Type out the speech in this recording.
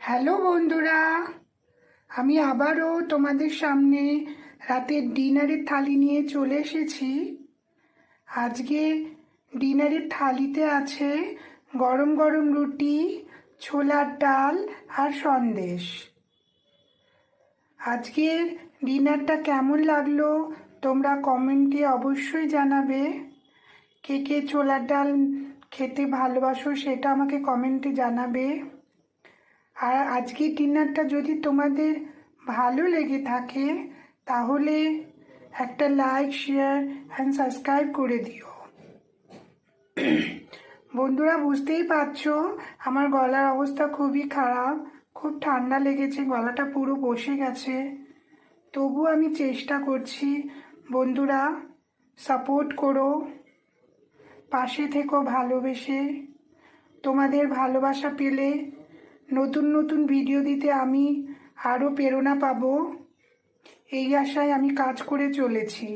Hello বন্ধুরা, আমি আবারও তোমাদের সামনে রাতের ডিনারের থালি নিয়ে চলে এসেছি। আজকে ডিনারের থালিতে আছে গরম গরম রুটি, ছোলার ডাল আর সন্দেশ। আজকের ডিনারটা কেমন লাগলো তোমরা কমেন্টে অবশ্যই জানাবে। কে কে ছোলার ডাল খেতে ভালোবাসো সেটা আমাকে কমেন্টে জানাবে। আর আজকের ডিনারটা যদি তোমাদের ভালো লেগে থাকে তাহলে একটা লাইক, শেয়ার অ্যান্ড সাবস্ক্রাইব করে দিও। বন্ধুরা, বুঝতেই পারছো আমার গলার অবস্থা খুবই খারাপ, খুব ঠান্ডা লেগেছে, গলাটা পুরো বসে গেছে। তবু আমি চেষ্টা করছি। বন্ধুরা, সাপোর্ট করো, পাশে থেকো ভালোবেসে। তোমাদের ভালোবাসা পেলে নতুন নতুন ভিডিও দিতে আমি আরও প্রেরণা পাবো, এই আশায় আমি কাজ করে চলেছি।